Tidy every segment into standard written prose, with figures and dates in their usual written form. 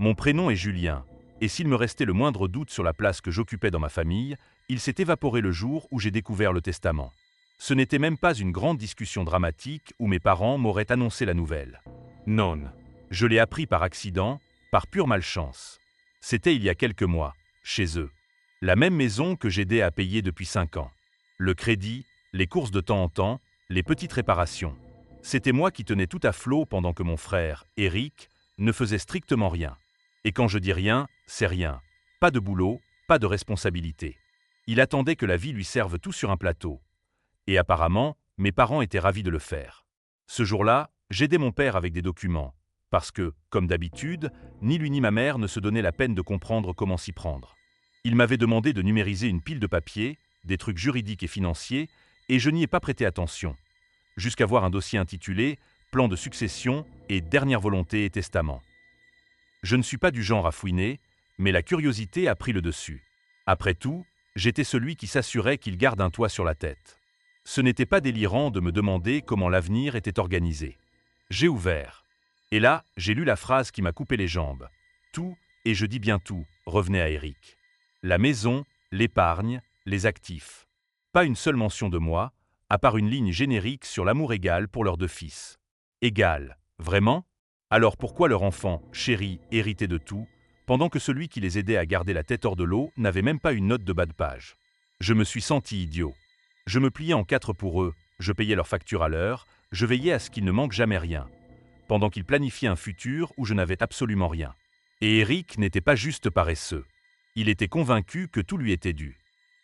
Mon prénom est Julien, et s'il me restait le moindre doute sur la place que j'occupais dans ma famille, il s'est évaporé le jour où j'ai découvert le testament. Ce n'était même pas une grande discussion dramatique où mes parents m'auraient annoncé la nouvelle. Non. Je l'ai appris par accident, par pure malchance. C'était il y a quelques mois, chez eux. La même maison que j'aidais à payer depuis 5 ans. Le crédit, les courses de temps en temps, les petites réparations. C'était moi qui tenais tout à flot pendant que mon frère, Eric, ne faisait strictement rien. Et quand je dis rien, c'est rien. Pas de boulot, pas de responsabilité. Il attendait que la vie lui serve tout sur un plateau. Et apparemment, mes parents étaient ravis de le faire. Ce jour-là, j'aidais mon père avec des documents, parce que, comme d'habitude, ni lui ni ma mère ne se donnaient la peine de comprendre comment s'y prendre. Il m'avait demandé de numériser une pile de papiers, des trucs juridiques et financiers, et je n'y ai pas prêté attention, jusqu'à voir un dossier intitulé « Plan de succession et dernière volonté et testament ». Je ne suis pas du genre à fouiner, mais la curiosité a pris le dessus. Après tout, j'étais celui qui s'assurait qu'il garde un toit sur la tête. Ce n'était pas délirant de me demander comment l'avenir était organisé. J'ai ouvert. Et là, j'ai lu la phrase qui m'a coupé les jambes. Tout, et je dis bien tout, revenait à Eric. La maison, l'épargne, les actifs. Pas une seule mention de moi, à part une ligne générique sur l'amour égal pour leurs 2 fils. Égal, vraiment? Alors pourquoi leur enfant, chéri, héritait de tout, pendant que celui qui les aidait à garder la tête hors de l'eau n'avait même pas une note de bas de page? Je me suis senti idiot. Je me pliais en 4 pour eux, je payais leurs factures à l'heure, je veillais à ce qu'il ne manque jamais rien, pendant qu'ils planifiaient un futur où je n'avais absolument rien. Et Eric n'était pas juste paresseux. Il était convaincu que tout lui était dû.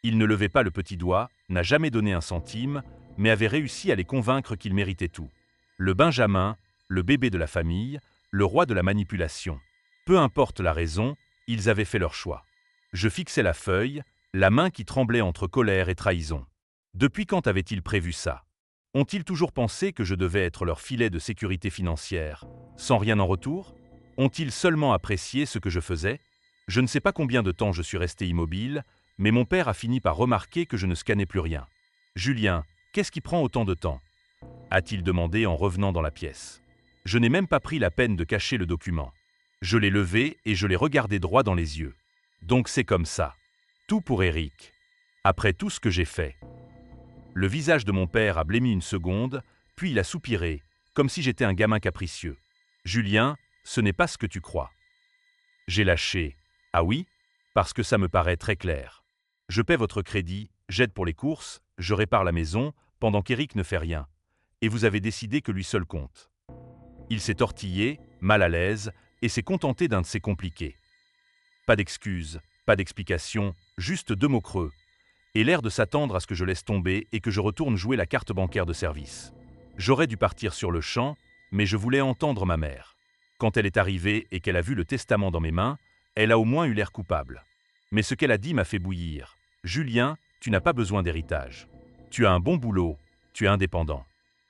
Il ne levait pas le petit doigt, n'a jamais donné un centime, mais avait réussi à les convaincre qu'il méritait tout. Le Benjamin, le bébé de la famille, le roi de la manipulation. Peu importe la raison, ils avaient fait leur choix. Je fixais la feuille, la main qui tremblait entre colère et trahison. Depuis quand avaient-ils prévu ça? Ont-ils toujours pensé que je devais être leur filet de sécurité financière, sans rien en retour? Ont-ils seulement apprécié ce que je faisais? Je ne sais pas combien de temps je suis resté immobile, mais mon père a fini par remarquer que je ne scannais plus rien. « Julien, qu'est-ce qui prend autant de temps ?» a-t-il demandé en revenant dans la pièce. Je n'ai même pas pris la peine de cacher le document. Je l'ai levé et je l'ai regardé droit dans les yeux. Donc c'est comme ça. Tout pour Eric. Après tout ce que j'ai fait. Le visage de mon père a blêmi une seconde, puis il a soupiré, comme si j'étais un gamin capricieux. « Julien, ce n'est pas ce que tu crois. » J'ai lâché. « Ah oui? Parce que ça me paraît très clair. Je paie votre crédit, j'aide pour les courses, je répare la maison, pendant qu'Eric ne fait rien. Et vous avez décidé que lui seul compte. » Il s'est tortillé, mal à l'aise, et s'est contenté d'un de ses compliqués. Pas d'excuses, pas d'explications, juste 2 mots creux, et l'air de s'attendre à ce que je laisse tomber et que je retourne jouer la carte bancaire de service. J'aurais dû partir sur le champ, mais je voulais entendre ma mère. Quand elle est arrivée et qu'elle a vu le testament dans mes mains, elle a au moins eu l'air coupable. Mais ce qu'elle a dit m'a fait bouillir. « Julien, tu n'as pas besoin d'héritage. Tu as un bon boulot, tu es indépendant.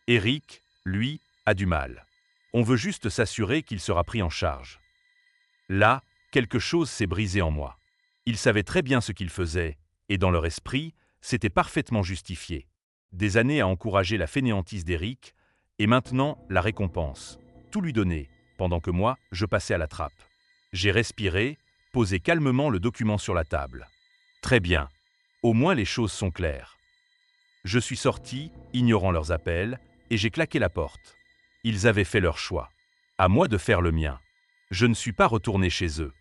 Eric, lui, a du mal. On veut juste s'assurer qu'il sera pris en charge. » Là, quelque chose s'est brisé en moi. Ils savaient très bien ce qu'ils faisaient, et dans leur esprit, c'était parfaitement justifié. Des années à encourager la fainéantise d'Eric, et maintenant la récompense. Tout lui donner, pendant que moi, je passais à la trappe. J'ai respiré, posé calmement le document sur la table. Très bien. Au moins les choses sont claires. Je suis sorti, ignorant leurs appels, et j'ai claqué la porte. Ils avaient fait leur choix. À moi de faire le mien. Je ne suis pas retourné chez eux.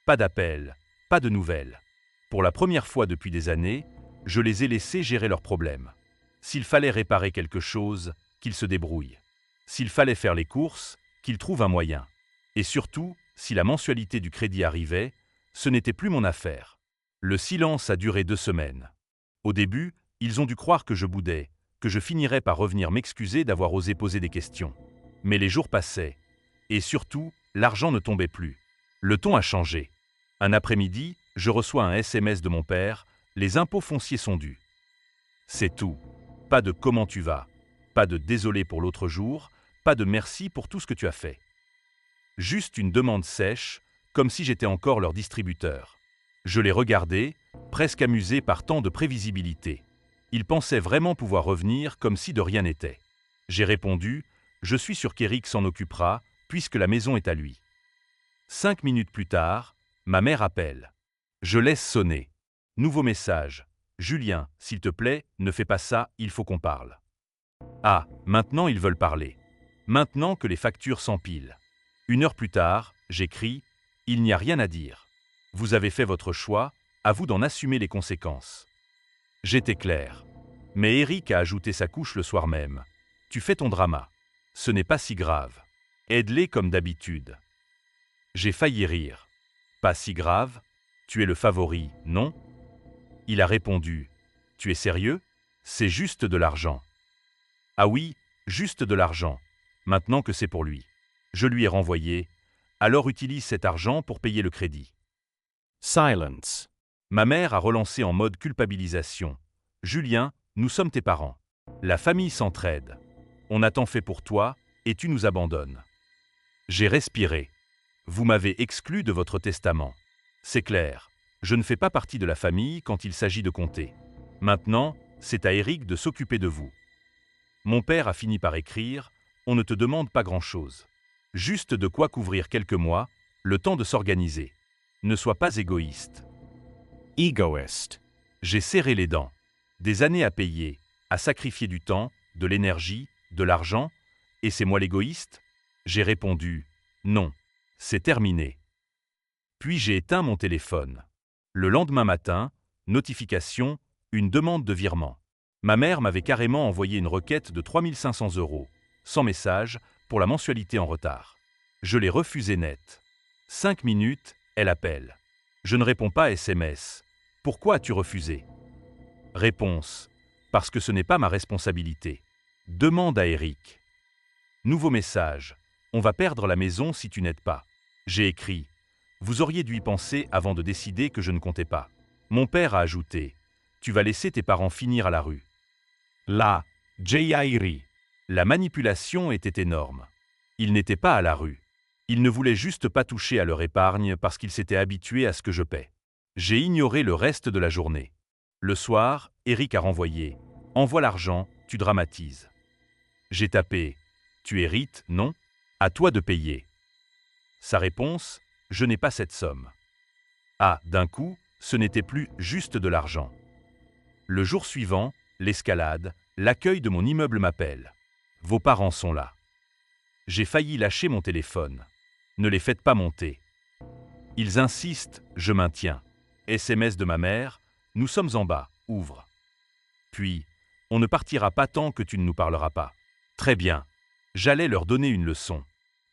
Pas d'appel, pas de nouvelles. Pour la première fois depuis des années, je les ai laissés gérer leurs problèmes. S'il fallait réparer quelque chose, qu'ils se débrouillent. S'il fallait faire les courses, qu'ils trouvent un moyen. Et surtout, si la mensualité du crédit arrivait, ce n'était plus mon affaire. Le silence a duré 2 semaines. Au début, ils ont dû croire que je boudais, que je finirais par revenir m'excuser d'avoir osé poser des questions. Mais les jours passaient. Et surtout, l'argent ne tombait plus. Le ton a changé. Un après-midi, je reçois un SMS de mon père, « Les impôts fonciers sont dus. » C'est tout. Pas de « comment tu vas », pas de « désolé pour l'autre jour », pas de « merci pour tout ce que tu as fait ». Juste une demande sèche, comme si j'étais encore leur distributeur. Je les regardais, presque amusé par tant de prévisibilité. Ils pensaient vraiment pouvoir revenir comme si de rien n'était. J'ai répondu, « Je suis sûr qu'Eric s'en occupera, puisque la maison est à lui. » 5 minutes plus tard, ma mère appelle. Je laisse sonner. Nouveau message. Julien, s'il te plaît, ne fais pas ça, il faut qu'on parle. Ah, maintenant ils veulent parler. Maintenant que les factures s'empilent. 1 heure plus tard, j'écris « Il n'y a rien à dire. Vous avez fait votre choix, à vous d'en assumer les conséquences. » J'étais clair. Mais Eric a ajouté sa couche le soir même. « Tu fais ton drama. Ce n'est pas si grave. Aide-les comme d'habitude. » J'ai failli rire. « Pas si grave? Tu es le favori, non ?» Il a répondu « Tu es sérieux? C'est juste de l'argent. » Ah oui, juste de l'argent, maintenant que c'est pour lui. Je lui ai renvoyé « Alors utilise cet argent pour payer le crédit. » Silence. Ma mère a relancé en mode culpabilisation. « Julien, nous sommes tes parents. La famille s'entraide. On a tant fait pour toi et tu nous abandonnes. » J'ai respiré. « Vous m'avez exclu de votre testament. C'est clair, je ne fais pas partie de la famille quand il s'agit de compter. Maintenant, c'est à Eric de s'occuper de vous. » Mon père a fini par écrire « On ne te demande pas grand-chose. Juste de quoi couvrir quelques mois, le temps de s'organiser. Ne sois pas égoïste. » Egoist. J'ai serré les dents. Des années à payer, à sacrifier du temps, de l'énergie, de l'argent, et c'est moi l'égoïste? J'ai répondu « Non, c'est terminé. » Puis j'ai éteint mon téléphone. Le lendemain matin, notification, une demande de virement. Ma mère m'avait carrément envoyé une requête de 3 500 €, sans message, pour la mensualité en retard. Je l'ai refusé net. 5 minutes, elle appelle. Je ne réponds pas à SMS. Pourquoi as-tu refusé? Réponse. Parce que ce n'est pas ma responsabilité. Demande à Eric. Nouveau message. On va perdre la maison si tu n'aides pas. J'ai écrit. Vous auriez dû y penser avant de décider que je ne comptais pas. Mon père a ajouté. Tu vas laisser tes parents finir à la rue. Là, Jairi. La manipulation était énorme. Ils n'étaient pas à la rue. Ils ne voulaient juste pas toucher à leur épargne parce qu'ils s'étaient habitués à ce que je paie. J'ai ignoré le reste de la journée. Le soir, Eric a renvoyé. Envoie l'argent, tu dramatises. J'ai tapé. Tu hérites, non? À toi de payer. Sa réponse, je n'ai pas cette somme. Ah, d'un coup, ce n'était plus juste de l'argent. Le jour suivant, l'escalade, l'accueil de mon immeuble m'appelle. Vos parents sont là. J'ai failli lâcher mon téléphone. Ne les faites pas monter. Ils insistent, je maintiens. SMS de ma mère, nous sommes en bas, ouvre. Puis, on ne partira pas tant que tu ne nous parleras pas. Très bien. J'allais leur donner une leçon.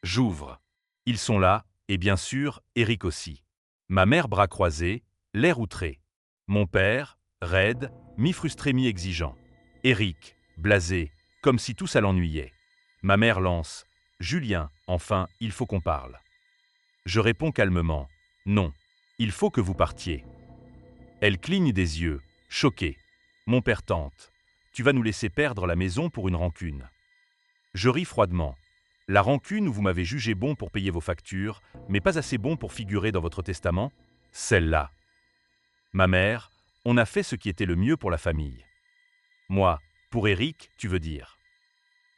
J'ouvre. Ils sont là, et bien sûr, Eric aussi. Ma mère bras croisés, l'air outré. Mon père, raide, mi-frustré, mi-exigeant. Eric, blasé, comme si tout ça l'ennuyait. Ma mère lance « Julien, enfin, il faut qu'on parle. » Je réponds calmement « Non, il faut que vous partiez. » Elle cligne des yeux, choquée. Mon père tente « Tu vas nous laisser perdre la maison pour une rancune. » Je ris froidement. La rancune où vous m'avez jugé bon pour payer vos factures, mais pas assez bon pour figurer dans votre testament? Celle-là. Ma mère, on a fait ce qui était le mieux pour la famille. Moi, pour Eric, tu veux dire?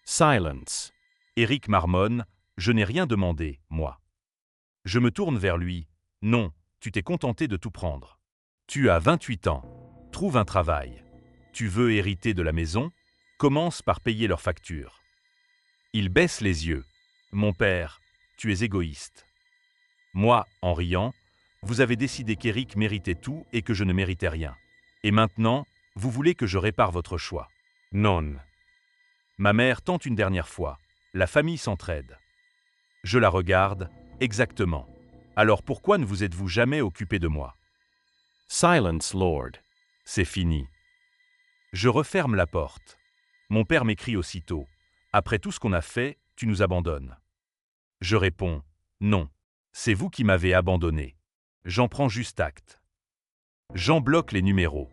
Silence. Eric marmonne, je n'ai rien demandé, moi. Je me tourne vers lui. Non, tu t'es contenté de tout prendre. Tu as 28 ans. Trouve un travail. Tu veux hériter de la maison? Commence par payer leurs factures. Il baisse les yeux. Mon père, tu es égoïste. Moi, en riant, vous avez décidé qu'Eric méritait tout et que je ne méritais rien. Et maintenant, vous voulez que je répare votre choix. Non. Ma mère tente une dernière fois. La famille s'entraide. Je la regarde, exactement. Alors pourquoi ne vous êtes-vous jamais occupé de moi? Silence, Lord. C'est fini. Je referme la porte. Mon père m'écrit aussitôt. Après tout ce qu'on a fait, tu nous abandonnes. Je réponds. Non. C'est vous qui m'avez abandonné. J'en prends juste acte. J'en bloque les numéros.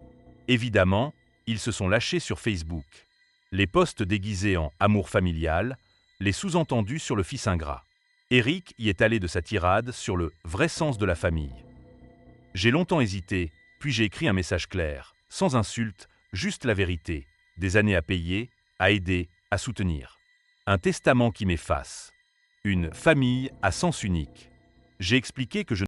Évidemment, ils se sont lâchés sur Facebook. Les posts déguisés en « amour familial », les sous-entendus sur le fils ingrat. Eric y est allé de sa tirade sur le « vrai sens de la famille ». J'ai longtemps hésité, puis j'ai écrit un message clair, sans insulte, juste la vérité, des années à payer, à aider, à soutenir. Un testament qui m'efface. Une famille à sens unique. J'ai expliqué que je